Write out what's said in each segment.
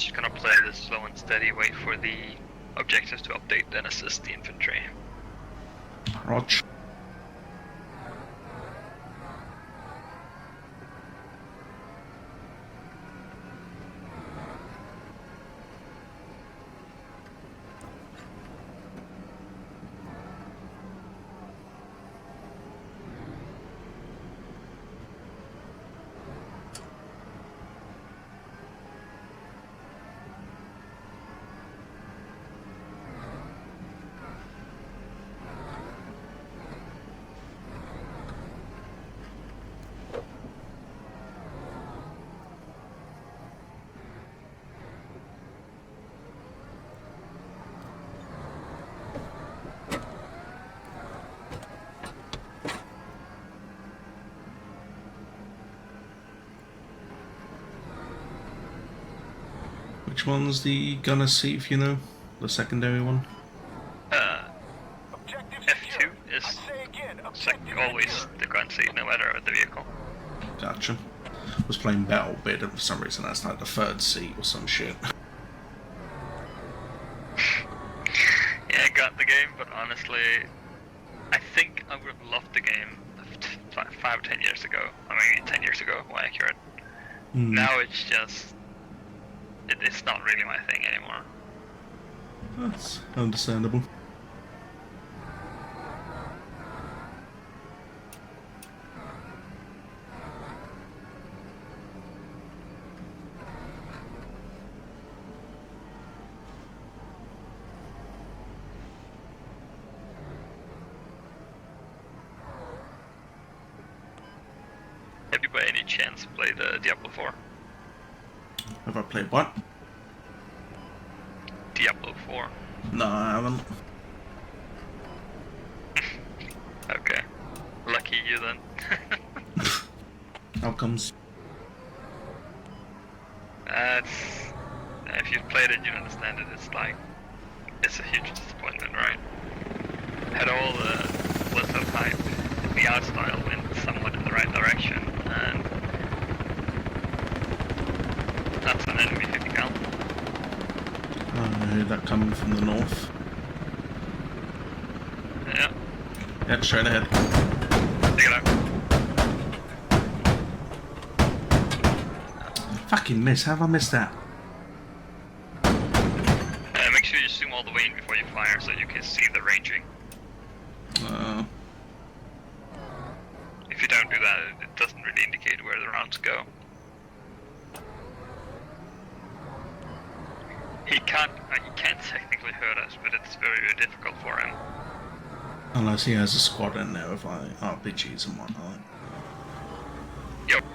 just gonna play this slow and steady, wait for the objectives to update, then assist the infantry. Roger. Which one's the gunner seat, if you know? The secondary one? F2 is always the gun seat, no matter the vehicle. Gotcha. I was playing Battle Bid and for some reason that's like the third seat or some shit. Yeah, I got the game, but honestly, I think I would have loved the game 5 or 10 years ago. I mean, 10 years ago, more accurate. Now it's just... It's not really my thing anymore. That's understandable. Have you by any chance played Diablo 4? Have I played what? Diablo 4. No, I haven't. Okay. Lucky you then. How comes? If you've played it, you understand it. It's a huge disappointment, right? Had all the Blizzard hype, the art style went somewhat in the right direction, and that's an enemy hitting out. I heard that coming from the north. Yeah. Yeah, straight ahead. Take it out. Fucking miss, how have I missed that? Make sure you zoom all the way in before you fire so you can see the ranging. If you don't do that, it doesn't really indicate where the rounds go. He can't technically hurt us, but it's very, very difficult for him. Unless he has a squad in there with like RPGs and whatnot. Yep.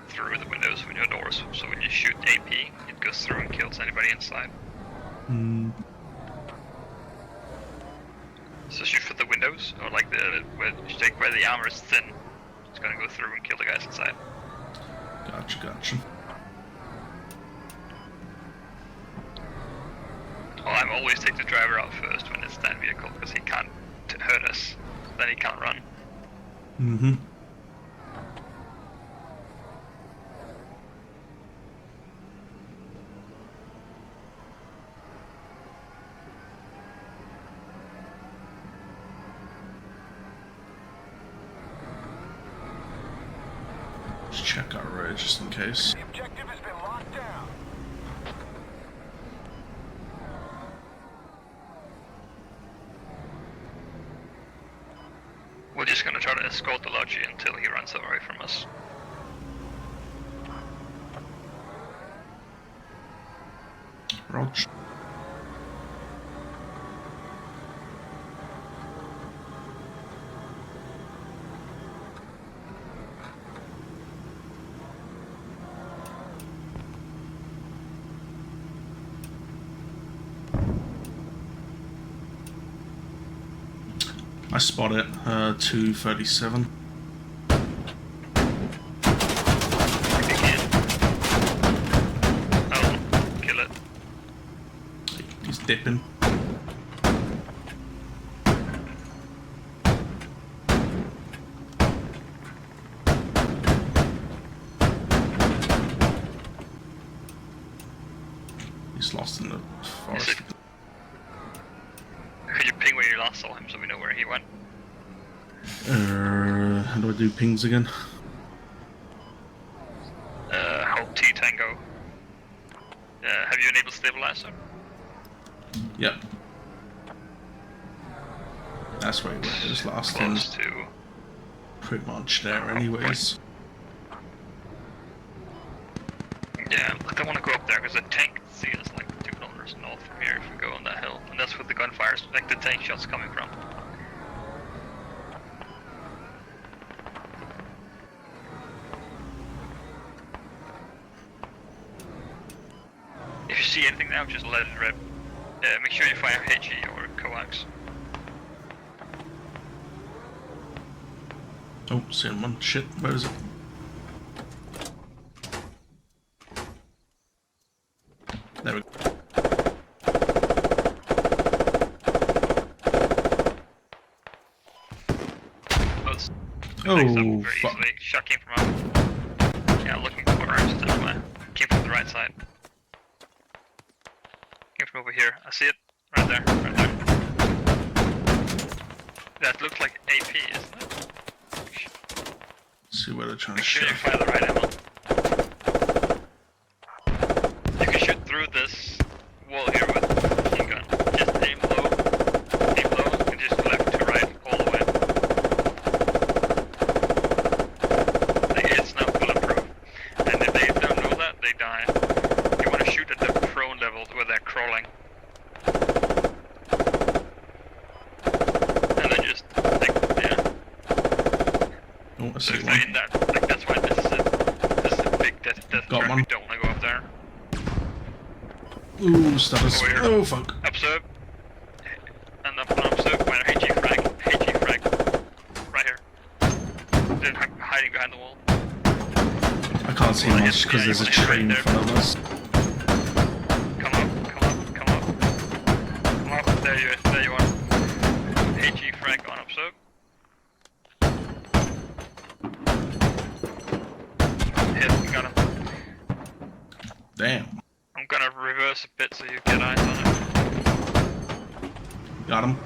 Through the windows of your doors, so when you shoot AP, it goes through and kills anybody inside. So shoot for the windows, or like where the armor is thin. It's gonna go through and kill the guys inside. Gotcha. Well, I'm always take the driver out first when it's that vehicle, because he can't hurt us. Then he can't run. Let's check our road just in case. The objective has been locked down. We're just gonna try to escort the Logi until he runs away from us. Roger. I spot it, 237. Oh, kill it. He's dipping. Forest. Could you ping where you last saw him so we know where he went? How do I do pings again? Hold T Tango. Have you enabled stabilizer? Yep. That's where he went. It was last time. Close to... Pretty much there, anyways. Yeah, I don't want to go up there because the tank can see us like 2 kilometers north from here if we go on that hill, and that's where the gunfire, like the tank shots, coming from. If you see anything now, just let it rip. Make sure you fire HE or coax. Oh, seen one. Shit, where is it? There we go. Oh, fuck. Easily. Shot came from up. Yeah, looking for us. Came from the right side. Came from over here. I see it. Right there. Right there. That looks like AP, isn't it? See where they're trying Make to sure shoot. you fire the right ammo. You can shoot through this wall here with a machine gun. Just aim low, and just left to right all the way. Like, it's not bulletproof. And if they don't know that, they die. You want to shoot at the prone level where they're crawling. And then just, like, yeah. Oh, I So see if one. they're in that, like, that's why this is a big death Got trap. one. We don't want to go up there. Ooh, status. Over here. Oh, fuck. Observe. And up and observe. Fire HE frag. Right here. They're hiding behind the wall. I can't see Well, much because yeah, there's you a wanna hit train in right front of us. Come up. There you are. HE frag on observe. Hit, got him. Damn. I'm gonna reverse a bit so you get eyes on it. Got him.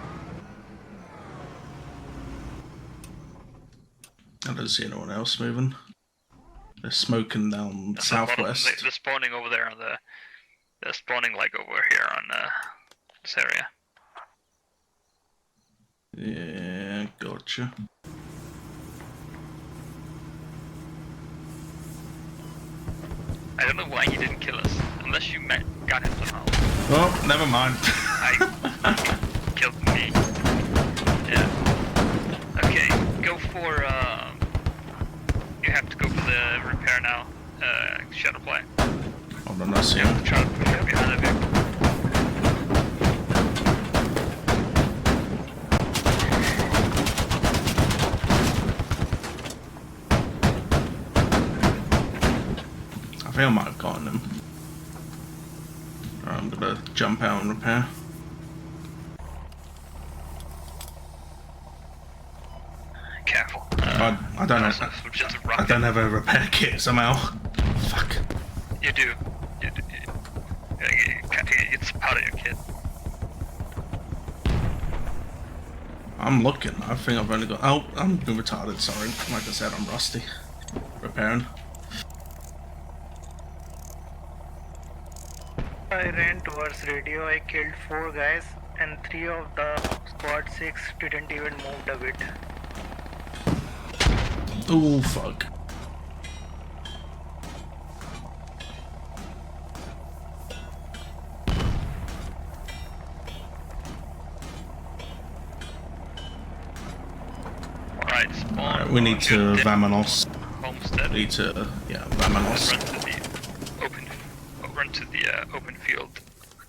I don't see anyone else moving. They're smoking down That's the bottom. southwest. They're spawning over there on the... They're spawning like over here on this area. Yeah, gotcha. I don't know why he didn't kill us, unless you got him somehow. Oh, never mind. I killed me. Yeah. Okay, go for you have to go for the repair now. Shadow play. Hold on, I see You have him. to try to push him behind the vehicle. I think I might have gotten him. Alright, I'm gonna jump out and repair. Careful. I don't also, have. just a I rocket. don't have a repair kit somehow. Fuck. You do. It's part of your kit. I'm looking. I think I've only got. Oh, I'm retarded. Sorry. Like I said, I'm rusty. Repairing. I ran towards radio. I killed 4 guys, and 3 of the squad 6 didn't even move a bit. Oh fuck. Alright, spawn. Alright, we need to Vamanos. Homestead. We need to, yeah, Vamanos. Run to the open field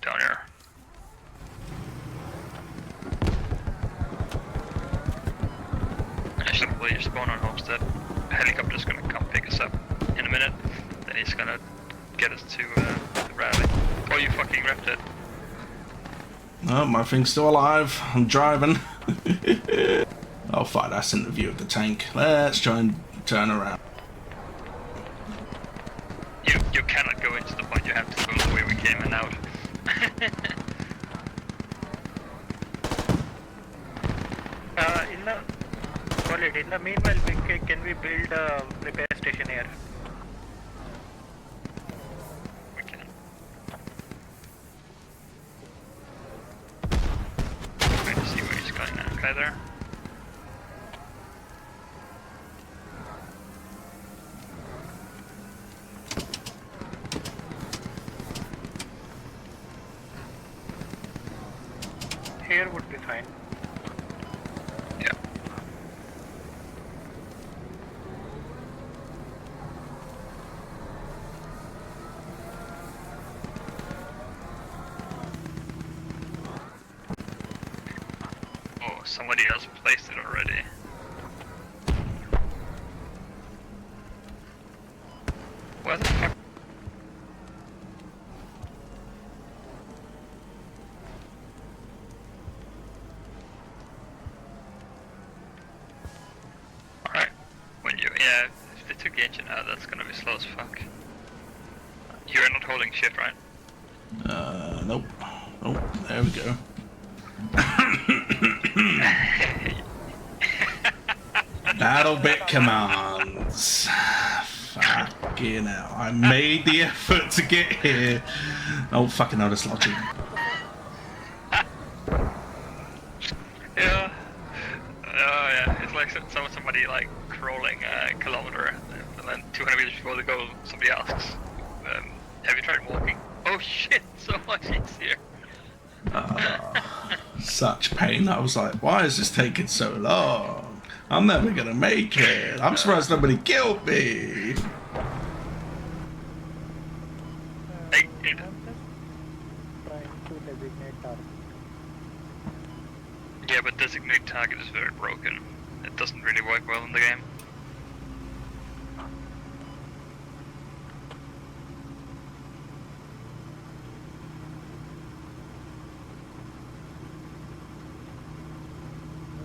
down here. Simply you spawn on Homestead. A helicopter's gonna come pick us up in a minute. Then he's gonna get us to the Bradley. Oh, you fucking ripped it. Oh, my thing's still alive. I'm driving. Oh fuck, that's in the view of the tank. Let's try and turn around. You cannot go into the point. You have to go the way we came and out. solid. In the meanwhile, can we build a repair station here? We can. Trying to see where he's going now. Okay, there. Here would be fine. Yeah. Oh, somebody else placed it already. What the fuck? Alright. When you, yeah, if they took the engine out, that's gonna be slow as fuck. You're not holding shift, right? Nope. Oh, there we go. Battle bit commands. Fucking hell. I made the effort to get here. Oh, fucking hell, this logic. Yeah. Oh yeah, it's like somebody like crawling a kilometer and then 200 meters before they go, somebody asks, have you tried walking? Oh shit, so much easier. Such pain. I was like, why is this taking so long? I'm never gonna make it. I'm surprised nobody killed me. Hey, I'm just trying to designate target. yeah, but designate target is very broken. It doesn't really work well in the game.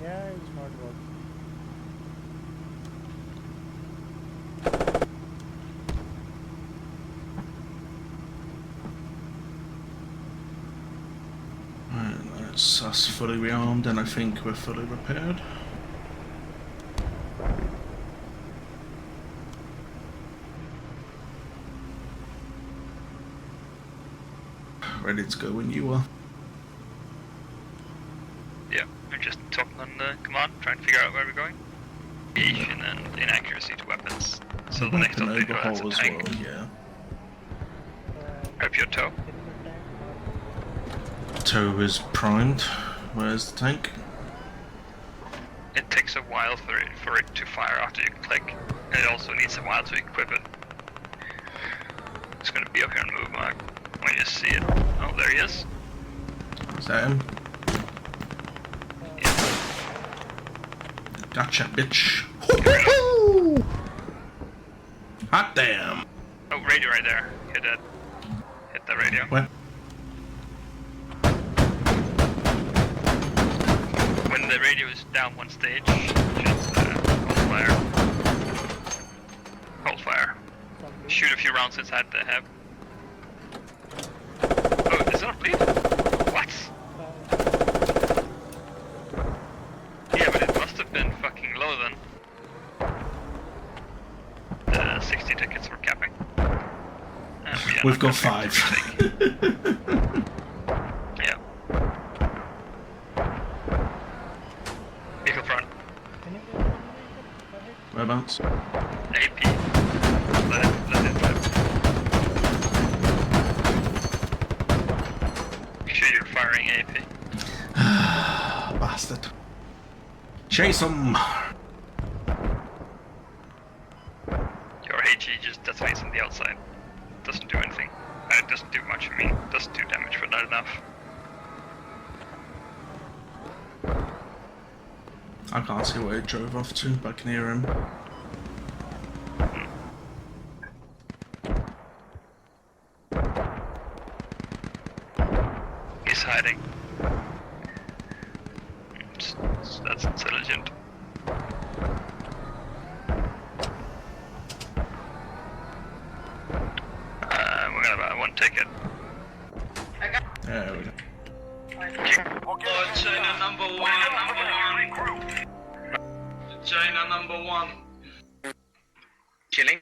Yeah, it's not working. Right, that's us fully rearmed and I think we're fully repaired. Ready to go when you are. Yeah, we're just talking on the command, trying to figure out where we're going. Deviation and inaccuracy to weapons. So the next Weapon update will have overhaul a as tank. well, yeah. Grab your toe. Toe is primed. Where's the tank? It takes a while for it to fire after you click, and it also needs a while to equip it. It's gonna be up here on move mark when you see it. Oh, there he is. Is that him? Yeah. Gotcha, bitch. Woo-hoo-hoo! Hot damn. Oh, radio right there. Hit that. Hit that radio. What? When the radio is down one stage, just hold fire. Hold fire. Shoot a few rounds inside the hab. Oh, is that a bleed? What? Yeah, but it must have been fucking low then. The 60 tickets for capping. We've got 5. Yeah. Vehicle front. Whereabouts? AP. Let it flip. Make sure you're firing AP. Bastard. Chase him! Your HE just detonates on the outside. Doesn't do anything. It doesn't do much, I mean, it doesn't do damage, but not enough. I can't see where he drove off to, but I can hear him. He's hiding. That's intelligent. We're gonna buy one ticket. There we go. We'll get China number one. China number one. Chilling.